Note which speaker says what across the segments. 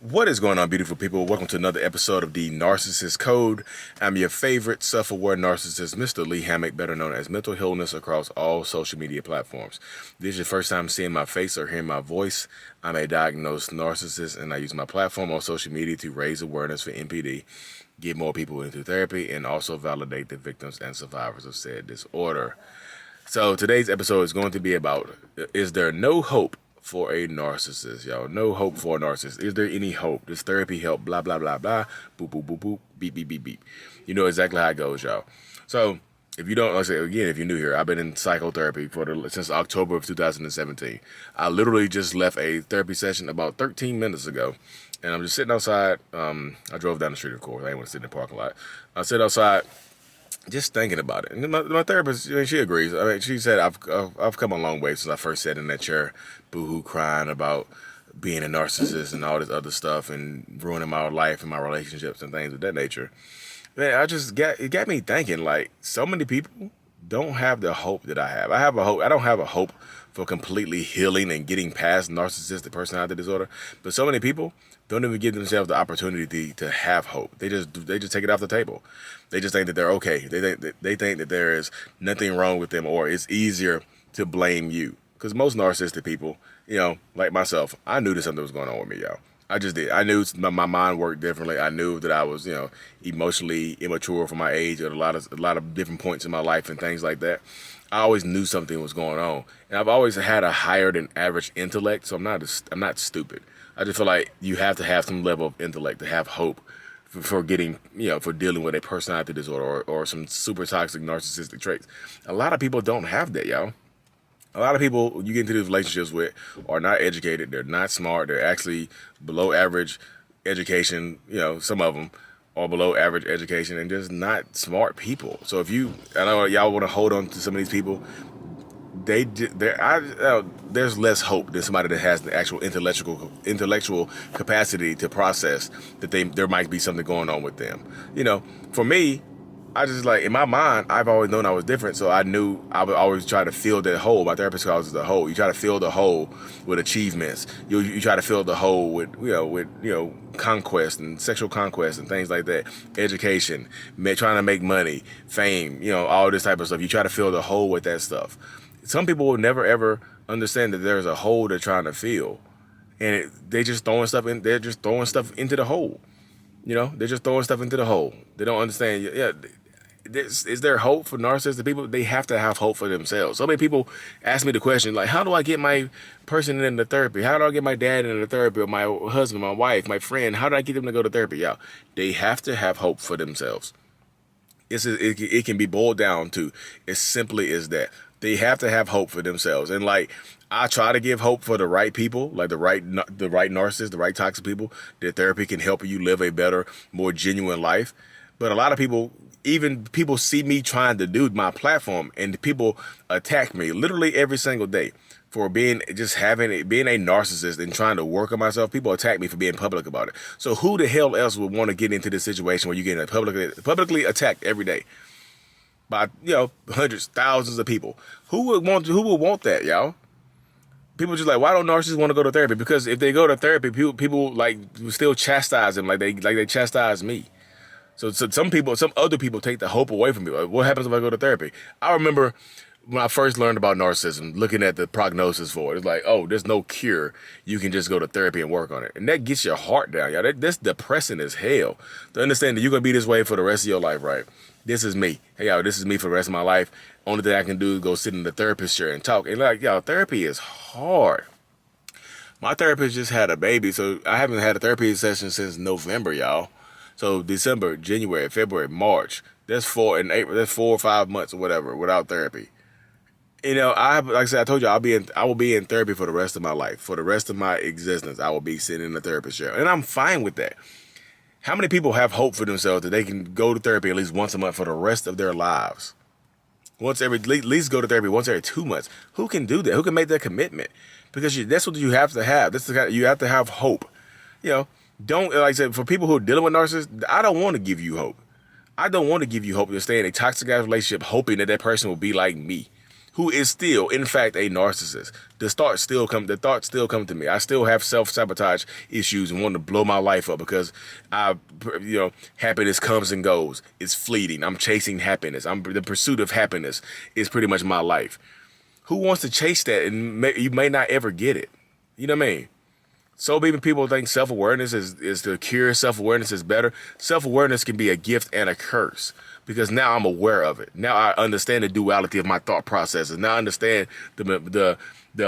Speaker 1: What is going on, beautiful people? Welcome to another episode of the Narcissist Code. I'm your favorite self-aware narcissist, Mr. Lee Hammock, better known as Mental Healness across all social media platforms. If this is your first time seeing my face or hearing my voice, I'm a diagnosed narcissist, and I use my platform on social media to raise awareness for NPD, get more people into therapy, and also validate the victims and survivors of said disorder. So today's episode is going to be about, is there no hope for a narcissist, y'all? No hope for a narcissist. Is there any hope? Does therapy help? Blah, blah, blah, blah. Boop, boop, boop, boop. Beep, beep, beep, beep. You know exactly how it goes, y'all. So if you don't, like I say again, if you're new here, I've been in psychotherapy since October of 2017. I literally just left a therapy session about 13 minutes ago. And I'm just sitting outside. I drove down the street, of course. I didn't want to sit in the parking lot. I sit outside just thinking about it. And my therapist, she agrees. I mean, she said I've come a long way since I first sat in that chair, boohoo, crying about being a narcissist and all this other stuff and ruining my life and my relationships and things of that nature. Man, it got me thinking, like, so many people don't have the hope that I have. I have a hope. I don't have a hope for completely healing and getting past narcissistic personality disorder. But so many people don't even give themselves the opportunity to have hope. They just take it off the table. They just think that they're okay. They think that there is nothing wrong with them, or it's easier to blame you. Because most narcissistic people, like myself, I knew that something was going on with me, y'all. I just did. I knew my mind worked differently. I knew that I was, emotionally immature for my age at a lot of different points in my life and things like that. I always knew something was going on, and I've always had a higher than average intellect. So I'm not stupid. I just feel like you have to have some level of intellect to have hope for getting, for dealing with a personality disorder or some super toxic narcissistic traits. A lot of people don't have that, y'all. A lot of people you get into these relationships with are not educated. They're not smart. They're actually below average education. Some of them are below average education and just not smart people. So I know y'all want to hold on to some of these people. There's less hope than somebody that has the actual intellectual capacity to process that there might be something going on with them. For me, I just, like, in my mind, I've always known I was different, so I knew I would always try to fill that hole. My therapist calls it the hole. You try to fill the hole with achievements. You try to fill the hole with conquest and sexual conquest and things like that. Education, trying to make money, fame, all this type of stuff. You try to fill the hole with that stuff. Some people will never ever understand that there's a hole they're trying to fill, and they're just throwing stuff into the hole. They're just throwing stuff into the hole. They don't understand. Yeah. Is there hope for narcissistic people? They have to have hope for themselves. So many people ask me the question, like, how do I get my person into therapy? How do I get my dad into therapy, or my husband, my wife, my friend? How do I get them to go to therapy? Yeah, they have to have hope for themselves. It can be boiled down to as simply as that. They have to have hope for themselves. And, like, I try to give hope for the right people, like the right narcissists, the right toxic people, that therapy can help you live a better, more genuine life. But a lot of people, even people see me trying to do my platform, and people attack me literally every single day for being a narcissist and trying to work on myself. People attack me for being public about it. So who the hell else would want to get into this situation where you're getting publicly attacked every day by, hundreds, thousands of people? Who would want that, y'all? People just like, why don't narcissists want to go to therapy? Because if they go to therapy, people like still chastise them like they chastise me. So some other people take the hope away from me. Like, what happens if I go to therapy? I remember when I first learned about narcissism, looking at the prognosis for it, it's like, oh, there's no cure. You can just go to therapy and work on it. And that gets your heart down, y'all. That's depressing as hell. To understand that you're going to be this way for the rest of your life, right? This is me. Hey, y'all, this is me for the rest of my life. Only thing I can do is go sit in the therapist chair and talk. And, like, y'all, therapy is hard. My therapist just had a baby, so I haven't had a therapy session since November, y'all. So December, January, February, March, that's 4 or 5 months or whatever without therapy. Like I said, I told you, I will be in therapy for the rest of my life. For the rest of my existence, I will be sitting in the therapist chair. And I'm fine with that. How many people have hope for themselves that they can go to therapy at least once a month for the rest of their lives? At least go to therapy once every 2 months. Who can do that? Who can make that commitment? Because that's what you have to have. You have to have hope. Don't, like I said, for people who are dealing with narcissists, I don't want to give you hope. I don't want to give you hope to stay in a toxic ass relationship hoping that person will be like me. who is still, in fact, a narcissist. The thoughts still come to me. I still have self-sabotage issues and want to blow my life up because happiness comes and goes. It's fleeting. I'm chasing happiness. The pursuit of happiness is pretty much my life. Who wants to chase that and you may not ever get it? You know what I mean? So many people think self-awareness is the cure. Self-awareness is better. Self-awareness can be a gift and a curse because now I'm aware of it. Now I understand the duality of my thought processes. Now I understand the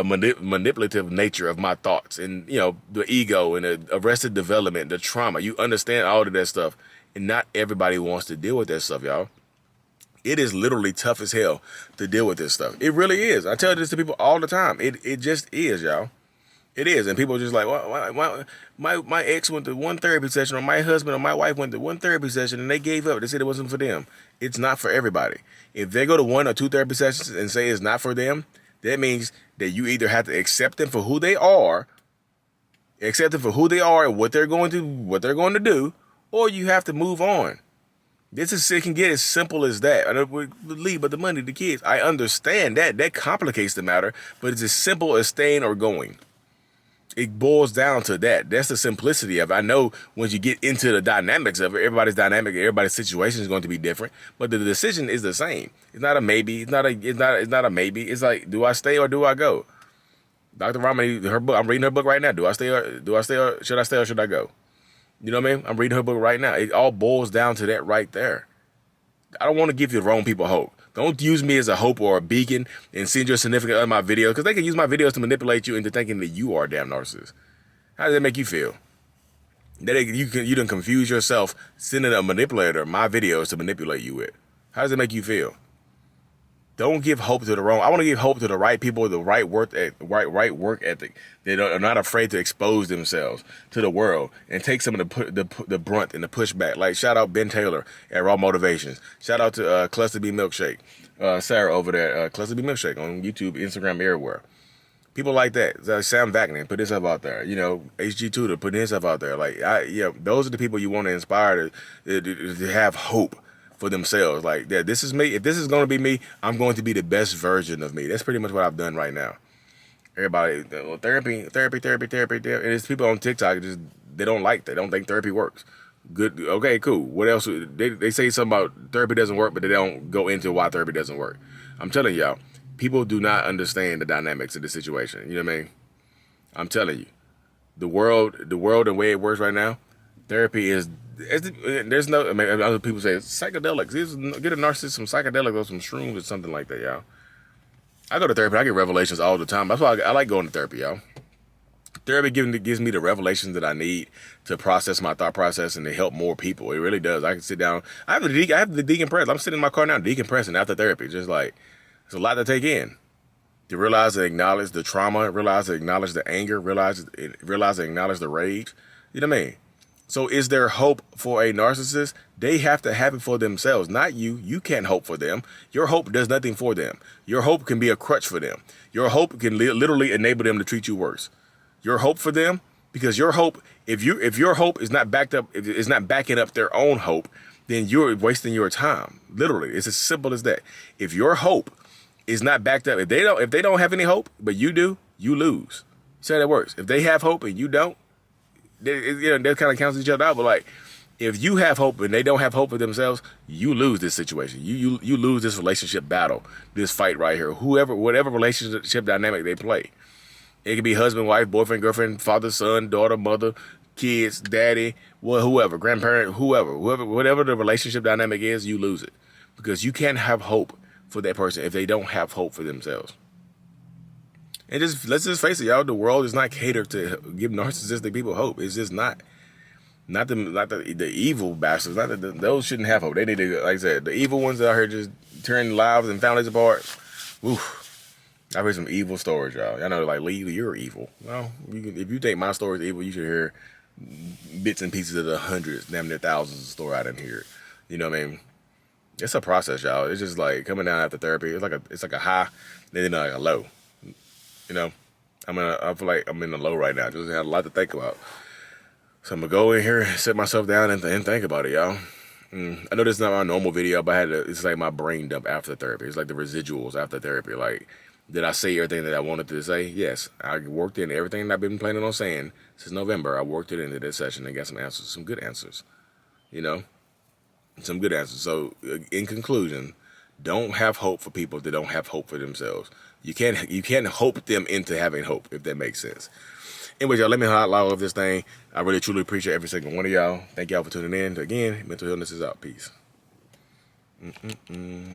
Speaker 1: manipulative nature of my thoughts and, the ego and the arrested development, the trauma. You understand all of that stuff. And not everybody wants to deal with that stuff, y'all. It is literally tough as hell to deal with this stuff. It really is. I tell this to people all the time. It just is, y'all. It is, and people are just like, well, my ex went to one therapy session, or my husband or my wife went to one therapy session, and they gave up. They said it wasn't for them. It's not for everybody. If they go to 1 or 2 therapy sessions and say it's not for them, that means that you either have to accept them for who they are, and what they're going to do, or you have to move on. It can get as simple as that. I don't believe, but the money, the kids. I understand that complicates the matter, but it's as simple as staying or going. It boils down to that. That's the simplicity of it. I know once you get into the dynamics of it, everybody's dynamic, everybody's situation is going to be different, but the decision is the same. It's not a maybe. It's not a maybe. It's like, do I stay or do I go? Dr. Ramani, her book. I'm reading her book right now. Do I stay or should I stay or should I go? You know what I mean? I'm reading her book right now. It all boils down to that right there. I don't want to give the wrong people hope. Don't use me as a hope or a beacon and send your significant other my videos, because they can use my videos to manipulate you into thinking that you are a damn narcissist. How does that make you feel? That you done confuse yourself sending a manipulator my videos to manipulate you with. How does it make you feel? Don't give hope to the wrong. I want to give hope to the right people, the right work ethic. They are not afraid to expose themselves to the world and take some of the brunt and the pushback. Like, shout out Ben Taylor at Raw Motivations. Shout out to Cluster B Milkshake, Sarah over there, Cluster B Milkshake on YouTube, Instagram, everywhere. People like that. Sam Vaknin put himself out there. HG Tudor put himself out there. Like, those are the people you want to inspire to have hope for themselves. Like, that this is me. If this is going to be me, I'm going to be the best version of me. That's pretty much what I've done right now. Everybody, therapy. And there's people on TikTok they don't like that. They don't think therapy works. Good. Okay, cool. What else? They say something about therapy doesn't work, but they don't go into why therapy doesn't work. I'm telling y'all, people do not understand the dynamics of the situation. You know what I mean? I'm telling you, the world and the way it works right now, therapy is. There's no. I mean, other people say it's psychedelics. Get a narcissist some psychedelics or some shrooms or something like that, y'all. I go to therapy. I get revelations all the time. That's why I like going to therapy, y'all. Therapy gives me the revelations that I need to process my thought process and to help more people. It really does. I can sit down. I have the decompress. I'm sitting in my car now decompressing after therapy. Just like, it's a lot to take in. To realize and acknowledge the trauma, realize and acknowledge the anger, realize and acknowledge the rage. You know what I mean? So is there hope for a narcissist? They have to have it for themselves, not you. You can't hope for them. Your hope does nothing for them. Your hope can be a crutch for them. Your hope can literally enable them to treat you worse. Your hope for them, because your hope, if your hope is not backed up, if it's not backing up their own hope, then you're wasting your time. Literally, it's as simple as that. If your hope is not backed up, if they don't have any hope, but you do, you lose. See how that works? If they have hope and you don't, they kind of cancel each other out. But like, if you have hope and they don't have hope for themselves, you lose this situation. You lose this relationship battle, this fight right here. Whatever relationship dynamic they play. It could be husband, wife, boyfriend, girlfriend, father, son, daughter, mother, kids, daddy, whoever, grandparent, whoever, whatever the relationship dynamic is, you lose it. Because you can't have hope for that person if they don't have hope for themselves. And let's just face it, y'all, the world is not catered to give narcissistic people hope. It's just not. Not the evil bastards. Those shouldn't have hope. They need to, like I said, the evil ones out here just tearing lives and families apart. Oof. I've heard some evil stories, y'all. Y'all know, like, Lee, you're evil. Well, if you think my story is evil, you should hear bits and pieces of the hundreds, damn near thousands of stories I didn't hear. You know what I mean? It's a process, y'all. It's just like coming down after therapy. It's like a high, then like a low. You know, I feel like I'm in the low right now. Just had a lot to think about. So I'm gonna go in here, sit myself down and think about it, y'all. I know this is not my normal video, but it's like my brain dump after therapy. It's like the residuals after therapy. Like, did I say everything that I wanted to say? Yes. I worked in everything that I've been planning on saying since November. I worked it into this session and got some answers, some good answers. You know? Some good answers. So, in conclusion, don't have hope for people that don't have hope for themselves. You can't hope them into having hope, if that makes sense. Anyways, y'all, let me highlight all of this thing. I really, truly appreciate every single one of y'all. Thank y'all for tuning in. Again, mental illness is out. Peace.